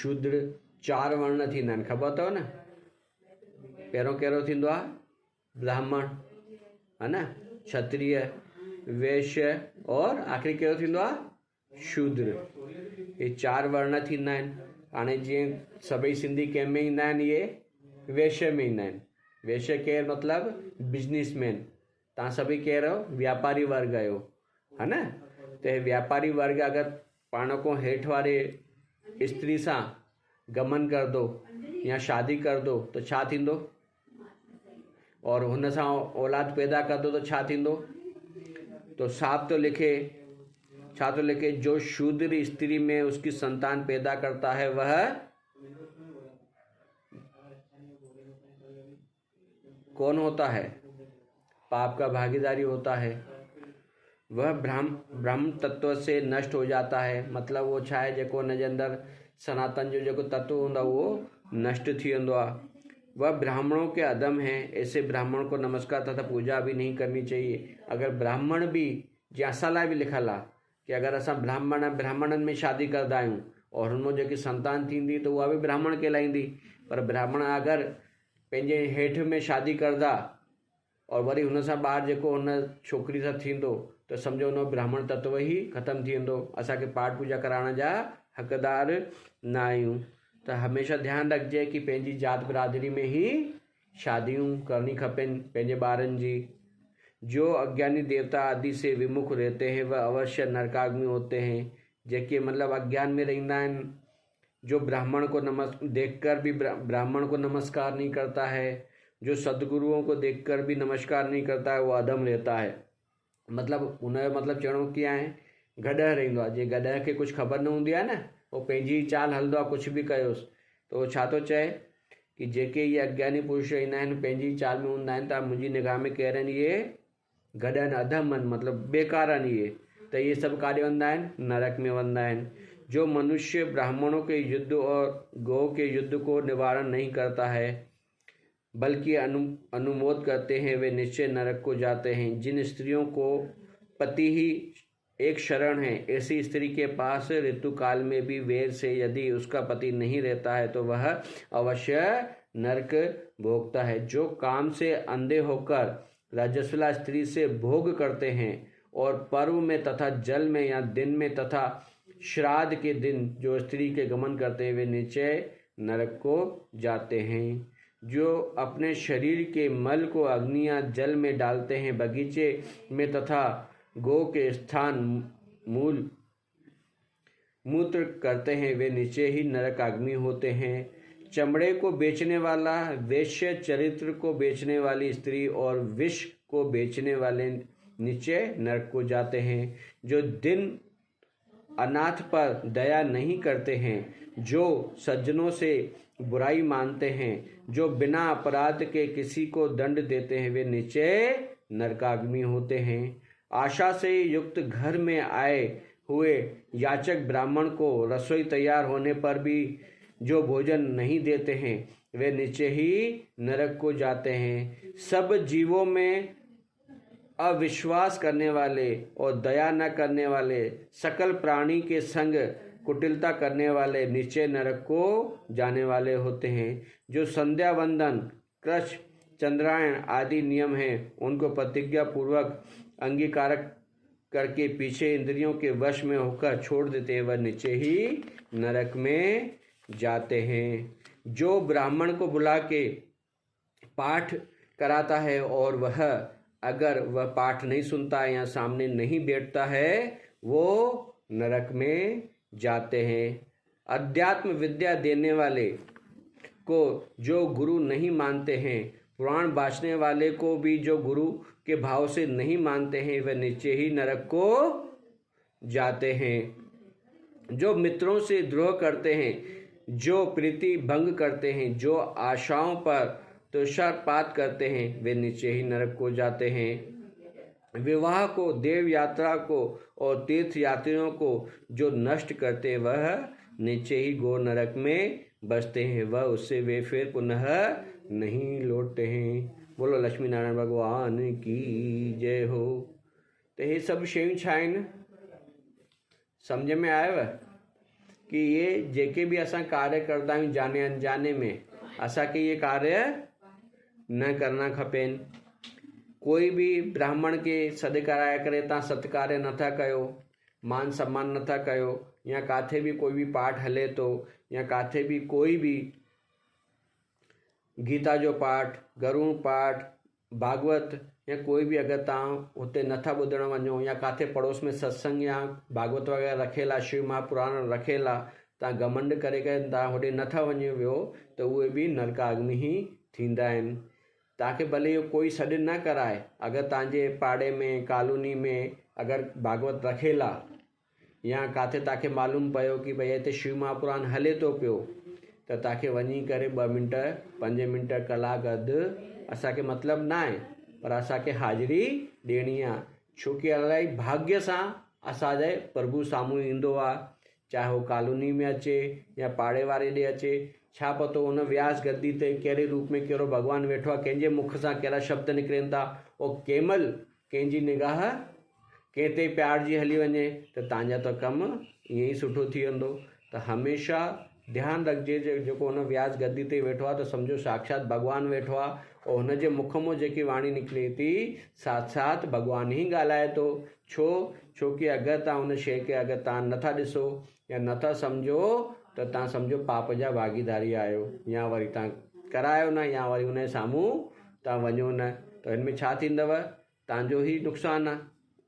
शूद्र 4 वर्ण थींदा आहिनि, ख़बर अथव न? पहिरों कहिड़ो थींदो आहे? ब्राह्मण, है न, क्षत्रिय, वैश्य और आख़िरी कहिड़ो थींदो आहे? शूद्र। ये 4 वर्ण थींदा आहिनि। हाणे जीअं सभई सिंधी कंहिं में ईंदा आहिनि? इहे वैश्य में ईंदा आहिनि। वैश्य केरु? मतिलबु बिजनेसमैन। तव्हां सभई केरु आहियो? व्यापारी वर्ग आहियो, है न? त हे व्यापारी वर्ग अगरि पाण को हेठि वारे स्त्री सां गमन कर दो या शादी कर दो त छा थींदो? और हुन सां औलाद पैदा कर दो तो छा थींदो? तो साफ तो लिखे, छा तो लिखे? जो शूद्र स्त्री में उसकी संतान पैदा करता है वह कौन होता है? पाप का भागीदारी होता है। वह ब्रह्म तत्व से नष्ट हो जाता है। मतलब वो छा आहे, जेको हुन जे अंदरि सनातन जो जेको तत्व हूंदो आहे उहो नष्ट थी वेंदो आहे। वह ब्राह्मणों के अधम है। ऐसे ब्राह्मण को नमस्कार तथा पूजा भी नहीं करनी चाहिए। अगर ब्राह्मण भी, जे असां लाइ बि लिखियलु आहे कि अगर असां ब्राह्मणनि में शादी कंदा आहियूं और हुनमें जेकी संतान थींदी त उहा बि ब्राह्मण कहलाईंदी। पर ब्राह्मण अगरि पंहिंजे हेठि में शादी करदा और वरी हुन सां ॿार जेको हुन छोकिरी सां थींदो त सम्झो हुन ब्राह्मण तत्व ई ख़तमु थी वेंदो। असांखे पाठ पूजा कराइण जा हक़दार न आहियूं। त हमेशह ध्यानु रखिजे कि पंहिंजी जात बिरादरी में ही शादियूं करणी खपेनि पंहिंजे ॿारनि जी। जो अज्ञानी देवता आदि से विमुख रहते हैं वह अवश्य नरकाग्नि होते हैं। जेके मतलब अज्ञान में रहंदा आहिनि, जो ब्राह्मण को देखकर भी ब्राह्मण को नमस्कार नहीं करता है, जो सदगुरुओं को देखकर भी नमस्कार नहीं करता है, वो अधम रहता है। मतलब उनजो मतलब चवणो कीअं आहे? गॾह रहंदो आहे। जे गॾह खे कुझु ख़बर न हूंदी आहे न, उहो पंहिंजी चाल हलंदो आहे, कुझु बि कयोसि त उहो छा थो चए कि जेके इहे अज्ञानी पुरुष ईंदा आहिनि पंहिंजी चाल में हूंदा आहिनि त मुंहिंजी निगाह में केरु आहिनि? इहे गॾनि अधम आहिनि, मतिलबु बेकार आहिनि इहे। त इहे सभु काॾे वेंदा आहिनि? नरक में वेंदा आहिनि। जो मनुष्य ब्राह्मणों के युद्ध और गौ के युद्ध को निवारण नहीं करता है बल्कि अनुमोद करते हैं, वे निश्चय नरक को जाते हैं। जिन स्त्रियों को पति ही एक शरण है, ऐसी स्त्री के पास ऋतुकाल में भी वैर से यदि उसका पति नहीं रहता है तो वह अवश्य नरक भोगता है। जो काम से अंधे होकर रजस्वला स्त्री से भोग करते हैं और पर्व में तथा जल में या दिन में तथा श्राद्ध के दिन जो स्त्री के गमन करते हैं वे निश्चय नरक को जाते हैं। जो अपने शरीर के मल को अग्नि या जल में डालते हैं, बगीचे में तथा गौ के स्थान मूत्र करते हैं, वे नीचे ही नरक आग्नि होते हैं। चमड़े को बेचने वाला वैश्य, चरित्र को बेचने वाली स्त्री और विष को बेचने वाले नीचे नरक को जाते हैं। जो दिन अनाथ पर दया नहीं करते हैं, जो सज्जनों से बुराई मानते हैं, जो बिना अपराध के किसी को दंड देते हैं, वे नीचे नरकाग्नि होते हैं। आशा से युक्त घर में आए हुए याचक ब्राह्मण को रसोई तैयार होने पर भी जो भोजन नहीं देते हैं, वे नीचे ही नरक को जाते हैं। सब जीवों में अविश्वास करने वाले और दया न करने वाले, सकल प्राणी के संग कुटिलता करने वाले नीचे नरक को जाने वाले होते हैं। जो संध्या वंदन, कृष, चंद्रायण आदि नियम हैं, उनको प्रतिज्ञा पूर्वक अंगीकार करके पीछे इंद्रियों के वश में होकर छोड़ देते हैं, वह नीचे ही नरक में जाते हैं। जो ब्राह्मण को बुला के पाठ कराता है और वह अगर वह पाठ नहीं सुनता है या सामने नहीं बैठता है, वो नरक में जाते हैं। अध्यात्म विद्या देने वाले को जो गुरु नहीं मानते हैं, पुराण बाँचने वाले को भी जो गुरु के भाव से नहीं मानते हैं, वह नीचे ही नरक को जाते हैं। जो मित्रों से द्रोह करते हैं, जो प्रीति भंग करते हैं, जो आशाओं पर तुषारपात करते हैं, वे नीचे ही नरक को जाते हैं। विवाह को, देव यात्रा को और तीर्थ यात्रियों को जो नष्ट करते हैं, वह नीचे ही गो नरक में बसते हैं, वह उससे वे फिर पुनः नहीं लौटते हैं। बोलो लक्ष्मी नारायण भगवान की जय हो। तो ये सब शयूं छा आहिनि? सम्झ में आयव कि ये जेके भी असां कार्य करदा आहियूं जाने अनजाने में, असांखे ये कार्य न करना खपेनि। कोई भी ब्राह्मण खे सॾु कराए करे तव्हां सत्कार नथा कयो, मान सम्मान नथा कयो, या काथे भी कोई भी पाठ हले थो, या काथे भी कोई भी गीता जो पाठ, गरुड़ पाठ, भागवत या कोई भी अगर तव्हां हुते नथा ॿुधण वञो, या काथे पड़ोस में सत्संग या भागवत वग़ैरह रखियल आहे, शिव महापुराण रखियल आहे, तव्हां घमंड करे तव्हां होॾे नथा वञो वियो त उहे बि नरकाग्नि ई थींदा आहिनि। तव्हांखे भले इहो कोई सॾु न कराए, अगरि तव्हांजे पाड़े में कॉलोनी में अगरि भागवत रखियल आहे या काथे तव्हांखे मालूम पियो कि भई हिते शिव महापुराण हले थो पियो, त तव्हांखे वञी करे 2 मिंट 5 मिंट कलाक अधु असांखे मतिलबु न आहे, पर असांखे हाज़िरी ॾियणी आहे। छोकी इलाही भाग्य सां असांजे प्रभु साम्हूं ईंदो आहे, चाहे उहो कॉलोनी में अचे या पाड़े वारे ॾे अचे। छा पतो हुन व्यास गद्दी ते कहिड़े रूप में कहिड़ो भॻवानु वेठो आहे, कंहिंजे मुख सां कहिड़ा शब्द निकिरनि था, उहो केमल कंहिंजी निगाह कंहिं ते प्यार जी हली वञे त तव्हांजा त कमु ईअं ई सुठो थी वेंदो। त हमेशह ध्यानु रखिजे जेको हुन व्यास गद्दी ते वेठो आहे त सम्झो साक्षात भॻवानु वेठो आहे, और हुनजे मुख मां जेकी वाणी निकिरे थी साक्षात भॻवानु ई ॻाल्हाए थो। छोकी अगरि तव्हां हुन शइ खे अगरि तव्हां नथा ॾिसो या नथा सम्झो त तव्हां सम्झो पाप जा भागीदारी आहियो, या वरी तव्हां करायो न, या वरी हुनजे साम्हूं तव्हां वञो न, त हिन में छा थींदव, तव्हांजो ई नुक़सानु आहे,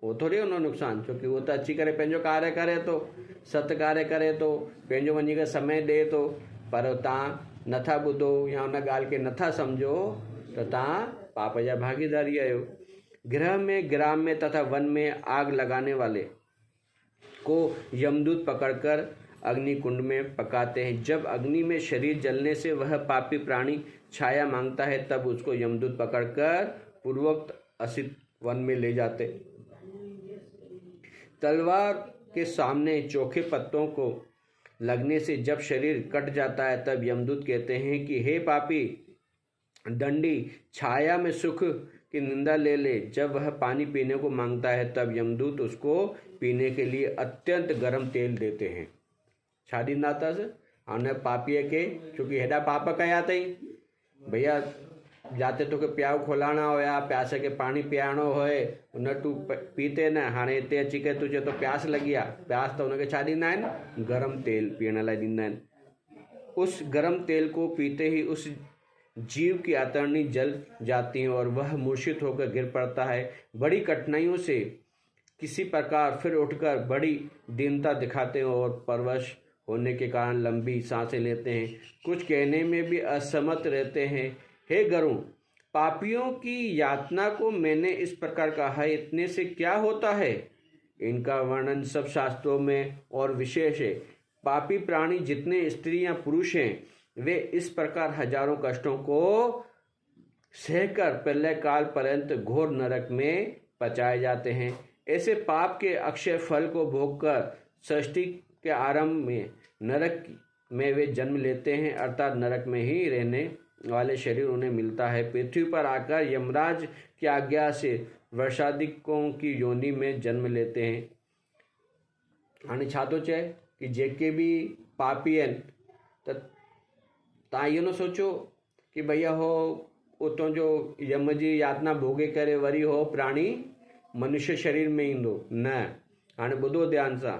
उहो थोरी हुन नुक़सानु। छोकी उहो त अची करे पंहिंजो कार्य करे थो, सत्कार्य करे थो, पंहिंजो वञी करे समय ॾिए थो, पर तव्हां नथा ॿुधो या हुन ॻाल्हि खे नथा सम्झो त तव्हां पाप जा भागीदारी आहियो। गृह में, ग्राम में तथा वन में आग लगाने वाले को यमदूत पकड़कर अग्नि कुंड में पकाते हैं। जब अग्नि में शरीर जलने से वह पापी प्राणी छाया मांगता है, तब उसको यमदूत पकड़कर पूर्वोक्त असित वन में ले जाते। तलवार के सामने चोखे पत्तों को लगने से जब शरीर कट जाता है, तब यमदूत कहते हैं कि हे पापी दंडी, छाया में सुख की निंदा ले ले। जब वह पानी पीने को मांगता है, तब यमदूत उसको पीने के लिए अत्यंत गर्म तेल देते हैं। छा ॾींदा अथसि हुन पापीअ खे, छोकी हेॾा पाप कया अथई, भैया जाते तोखे प्याऊ खोलाइणा हुया, प्यास खे पाणी पीआरिणो हुए, हुन तूं पीते न, हाणे हिते अची करे तूं चए थो प्यास लॻी आहे। प्यास त हुनखे छा ॾींदा आहिनि, गरम तेल पीअण लाइ ॾींदा आहिनि। उस गरम तेल को पीते ही उस जीव की अतरणी जल जाती है और वह मूर्छित होकर गिर पड़ता है। बड़ी कठिनाइयों से किसी प्रकार फिर उठकर बड़ी दीनता दिखाते हैं और परवश होने के कारण लंबी सांसें लेते हैं। कुछ कहने में भी असमर्थ रहते हैं। हे गरुड़, पापियों की यातना को मैंने इस प्रकार कहा है, इतने से क्या होता है? इनका वर्णन सब शास्त्रों में और विशेष है। पापी प्राणी जितने स्त्री या पुरुष हैं, वे इस प्रकार हजारों कष्टों को सहकर प्रलय काल पर्यंत घोर नरक में पचाए जाते हैं। ऐसे पाप के अक्षय फल को भोगकर सृष्टि के आरंभ में नरक में वे जन्म लेते हैं, अर्थात नरक में ही रहने वाले शरीर उन्हें मिलता है। पृथ्वी पर आकर यमराज की आज्ञा से वर्षाधिकों की योनि में जन्म लेते हैं। हाणे छा थो चए कि जेके भी पापी आहिनि, त तव्हां इहो न सोचो कि भैया हो उतां जो यम जी यातना भोगे करे वरी हो प्राणी मनुष्य शरीर में ईंदो न। हाणे ॿुधो ध्यान सां,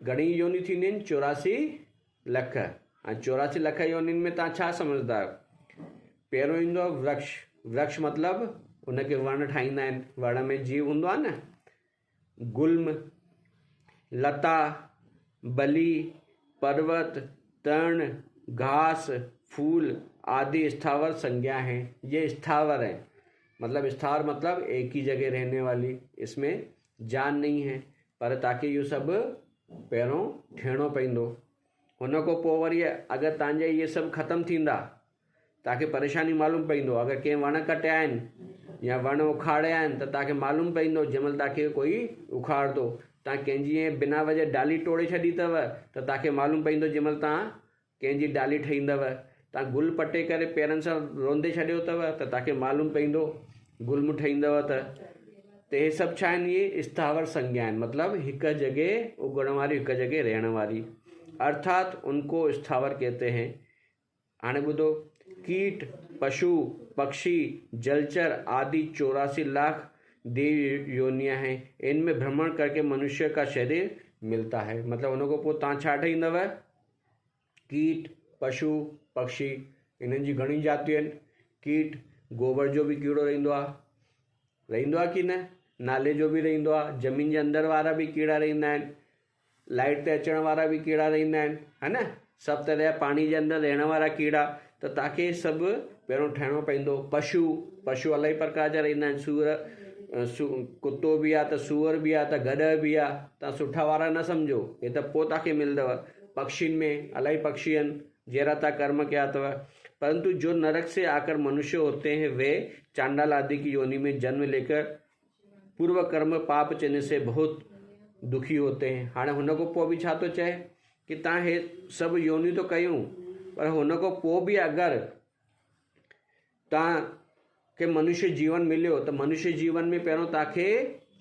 घणी योनि थींदियूं आहिनि, 84 लख। ऐं 84 लख योनिनि में तव्हां छा सम्झंदा आहियो? पहिरियों ईंदो आहे वृक्ष। वृक्ष मतिलबु उनखे वण ठाहींदा आहिनि, वण में जीव हूंदो आहे न। गुल्म, लता, बली, पर्वत, तृण, घास, फूल आदि स्थावर संज्ञा हैं। ये स्थावर है, मतलब स्थावर मतलब एक ही जगह रहने वाली, इसमें जान नहीं है। पर ताकि इहो सभु पहिरों थियणो पवंदो। हुन खां पोइ वरी अगरि तव्हांजा इहे सभु ख़तमु थींदा, तव्हांखे परेशानी मालूम पवंदो। अगरि कंहिं वण कटिया आहिनि या वण उखाड़िया आहिनि, त तव्हांखे मालूम पवंदो जंहिंमहिल तव्हांखे कोई उखाड़ंदो। तव्हां कंहिंजी बिना वजह डाली टोड़े छॾी अथव, त तव्हांखे मालूम पवंदो जंहिंमहिल तव्हां कंहिंजी डाली ठहींदव। तव्हां गुल पटे करे पेरनि सां रोंदे छॾियो अथव, त तव्हांखे मालूम पवंदो गुलम ठहींदव। त तो ये सभु छा आहिनि, इहे स्थावर संज्ञा आहिनि, मतिलबु हिकु जॻह उगण वारी, हिकु जॻह रहण वारी, अर्थात उनको स्थावर कहते हैं। हाणे ॿुधो, कीट, पशु, पक्षी, जलचर आदि 84 लाख देव योनियां हैं। इनमें भ्रमण करके मनुष्य का शरीर मिलता है। मतलब उनको पोइ तव्हां छा ठाहींदव, कीट, पशु, पक्षी, इन्हनि जी घणी जातियूं आहिनि। कीट, गोबर जो बि कीड़ो रहंदो आहे कि न, नाले जो बि रहंदो आहे, ज़मीन जे अंदरि वारा बि कीड़ा रहंदा आहिनि, लाइट ते अचण वारा बि कीड़ा रहंदा आहिनि, है न, सभु तरह जा पाणी जे अंदरि रहण वारा कीड़ा। त तव्हांखे सभु पहिरियों ठाहिणो पवंदो। पशु इलाही प्रकार जा रहंदा आहिनि, कुतो बि आहे त सूअर बि आहे त गॾ बि आहे, तव्हां सुठा वारा न सम्झो, हे त पोइ तव्हांखे मिलंदव। पक्षियुनि में इलाही पक्षी आहिनि जहिड़ा तव्हां कर्म कया अथव। परंतु जो नरक से आकर मनुष्य होते हैं वे चांडाल आदि की योनि में जन्म लेकर पूर्व कर्म पाप चिन्ह से बहुत दुखी होते हैं। हाणे हुन खां पोइ बि छा थो चए कि तव्हां हे सभु योनियूं तो कयूं, पर हुन खां पोइ बि अगरि तव्हांखे मनुष्य जीवन मिलियो त मनुष्य जीवन में पहिरियों तव्हांखे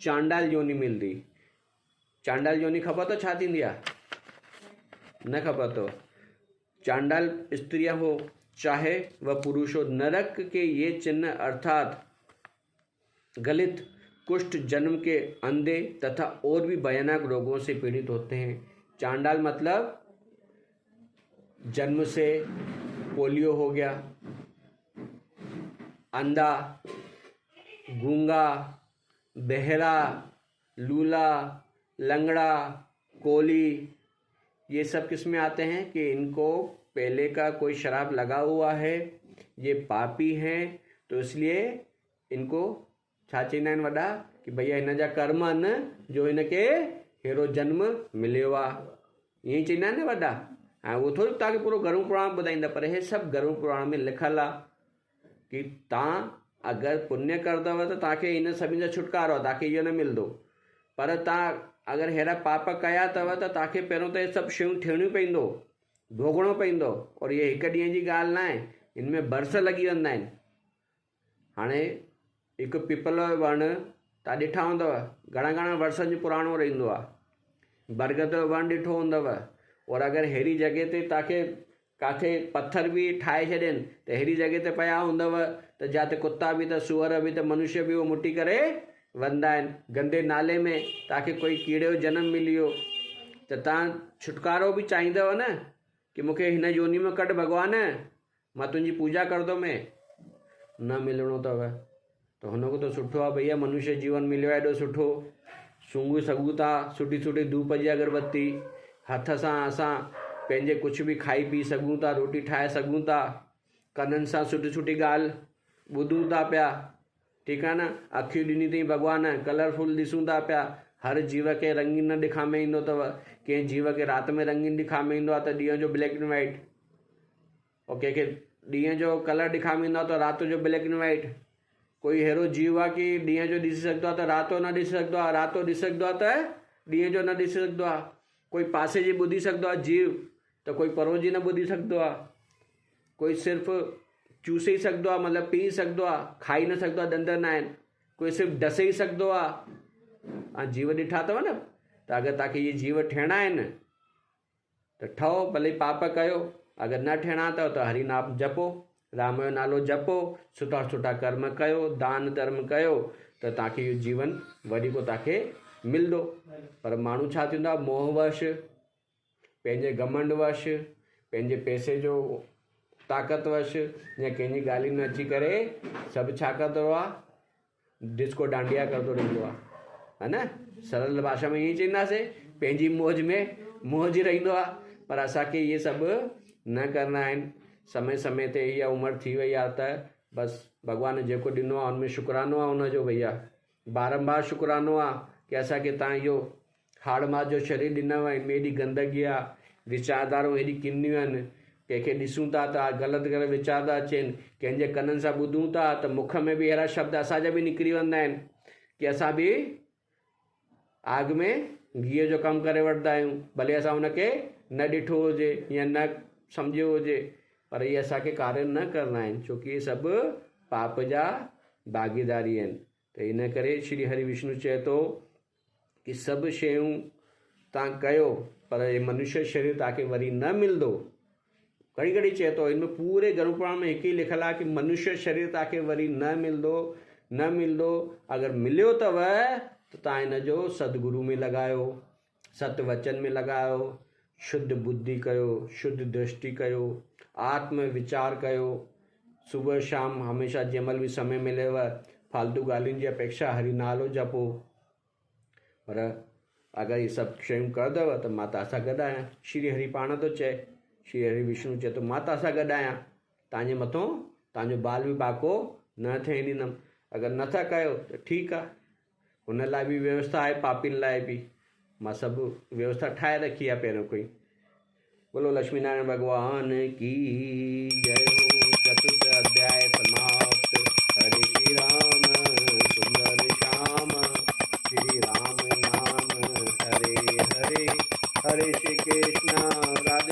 चांडाल योनि मिलंदी। चांडाल योनि ख़बर तो छा थींदी आहे? न ख़बर अथव? चांडाल स्त्रियां हो चाहे वह पुरुष हो, नरक के ये चिन्ह अर्थात गलित, कुष्ठ, जन्म के अंधे तथा और भी भयानक रोगों से पीड़ित होते हैं। चांडाल मतलब जन्म से पोलियो हो गया, अंधा, गूंगा, बहरा, लूला, लंगड़ा, कोली, ये सब किस में आते हैं कि इनको पहले का कोई शराब लगा हुआ है, ये पापी हैं, तो इसलिए इनको छा चईंदा आहिनि वॾा कि भैया हिन जा कर्म आहिनि जो हिनखे हेड़ो जन्म मिलियो आहे। ईअं ई चईंदा आहिनि न वॾा। हाणे उहो थोरी तव्हांखे पूरो गरुड़ पुराण ॿुधाईंदा, पर हे सभु गरुड़ पुराण में लिखियलु आहे कि तव्हां अगरि पुण्य कंदव त तव्हांखे हिन सभिनि जा छुटकारो आहे, तव्हांखे इहो न मिलंदो। पर तव्हां अगरि अहिड़ा पाप कया अथव त तव्हांखे पहिरियों त हे सभु शयूं थियणियूं पवंदो, भोगणो पवंदो। और इहे हिकु ॾींहं जी ॻाल्हि न आहे, हिन में बरस लॻी वेंदा आहिनि। हाणे हिकु पीपल जो वणु तव्हां ॾिठा हूंदव, घणा वर्षनि जो पुराणो रहंदो आहे। बरगद जो वणु ॾिठो हूंदव। और अगरि अहिड़ी जॻह ते तव्हांखे किथे पत्थर बि ठाहे छॾनि त अहिड़ी जॻह ते पिया हूंदव त जिते कुता बि त सूअर बि त मनुष्य बि उहो मुटी करे वेंदा आहिनि। गंदे नाले में तव्हांखे कोई कीड़े जो जनमु मिली वियो त तव्हां छुटकारो बि चाहींदव न कि मूंखे हिन योनि में कढ भॻवान, मां तुंहिंजी पूजा कंदुमि। न मिलणो अथव त हुनखां त सुठो आहे भैया मनुष्य जीवन मिलियो आहे एॾो सुठो, सूंघ सघूं था, सुठी सुठी धूप जी अगरबत्ती, हथ सां असां पंहिंजे कुझु बि खाई पी सघूं था, रोटी ठाहे सघूं था, कननि सां सुठी सुठी ॻाल्हि ॿुधूं था पिया, ठीकु आहे न, अखियूं ॾिनी अथई भॻवान, कलरफुल ॾिसूं था पिया। हर जीव खे रंगीन न ॾिखा में ईंदो अथव। कंहिं जीव खे राति में रंगीन ॾिखा में ईंदो आहे त ॾींहं जो ब्लैक एंड वाइट, और कंहिंखे ॾींहं जो कलर ॾिखा में ईंदो आहे त राति जो ब्लैक एंड वाइट। कोई अहिड़ो जीव आहे कि ॾींहं जो ॾिसी सघंदो आहे त राति जो न ॾिसी सघंदो आहे, राति जो ॾिसी सघंदो आहे त ॾींहं जो न ॾिसी सघंदो आहे। कोई पासे जी ॿुधी सघंदो आहे जीव त कोई परो जी न ॿुधी सघंदो आहे। कोई सिर्फ़ु चूसे ई सघंदो आहे, मतिलबु पी सघंदो आहे, खाई न सघंदो आहे, ॾंद न आहिनि। कोई सिर्फ़ु ॾसे ई सघंदो आहे। जीव ॾिठा अथव न, त अगरि तव्हांखे इहे जीव ठहिणा आहिनि त ठहो, भले पाप कयो। अगरि न ठहिणा अथव त हरि नाम जपो, राम जो नालो जपो, सुठा सुठा कर्म कयो, दान धर्म कयो, त तव्हांखे इहो जीवन वरी को तव्हांखे मिलंदो। पर माण्हू छा थींदो आहे, मोहवश, पंहिंजे घमंडवश, पंहिंजे पैसे जो ताक़तवश या कंहिंजी ॻाल्हियुनि में अची करे सभु छा कंदो आहे, डिस्को डांडिया कंदो रहंदो आहे, है न। सरल भाषा में ईअं चईंदासीं, पंहिंजी मौज में मौज रहंदो आहे। पर असांखे इहे सभु न करणा आहिनि। समय समय ते इहा उमिरि थी वई आहे त बसि भॻवान जेको ॾिनो आहे हुनमें शुकरानो आहे हुनजो भैया, बारंबार शुकरानो आहे कि असांखे तव्हां इहो हाड़ मार जो शरीर ॾिनव, हिन में एॾी गंदगी आहे, वीचारधाराऊं हेॾी किनियूं आहिनि, कंहिंखे ॾिसूं था त ग़लति ग़लति वीचार था अचनि, कंहिंजे कननि सां ॿुधूं था त मुख में बि अहिड़ा शब्द असांजा बि निकिरी वेंदा आहिनि कि असां बि आग में घीअ जो कमु करे वठंदा आहियूं, भले असां हुनखे न ॾिठो हुजे या न सम्झियो हुजे। पर इहे असांखे कार्य न करणा आहिनि, छोकी इहे सभु पाप जा भागीदारी आहिनि। त इन करे श्री हरि विष्णु चए थो कि सभु शयूं तव्हां कयो पर ये मनुष्य शरीर तव्हांखे वरी न मिलंदो। घड़ी घड़ी चए थो, हिन में पूरे गरुड़ पुराण में हिकु ई लिखियलु आहे कि मनुष्य शरीर तव्हांखे वरी न मिलंदो। अगरि मिलियो अथव त तव्हां हिन जो सदगुरु में लॻायो, सत वचन में लॻायो, शुद्ध बुद्धि कयो, शुद्ध दृष्टि कयो, आत्म विचार कयो। सुबुह शाम हमेशह जंहिं महिल बि समय मिलेव फालतू ॻाल्हियुनि जी अपेक्षा हरि नालो जपो। पर अगरि इहे सभु शयूं कंदव त मां तव्हां सां गॾु आहियां। श्री हरि पाण थो चए, श्री हरि विष्णु चए थो मां तव्हां सां गॾु आहियां, तव्हांजे मथां तव्हांजो बाल बि बाको न थियण ॾींदुमि। अगरि नथा कयो त ठीकु आहे, हुन लाइ बि व्यवस्था आहे, पापीनि लाइ बि मां सभु व्यवस्था ठाहे रखी आहे पहिरियों कोई। बोलो लक्ष्मी नारायण भगवान की जय हो। चतुर्थ अध्याय समाप्त। हरे श्री राम सुंदर श्याम, श्री राम नाम हरे हरे, हरे श्री कृष्ण राधे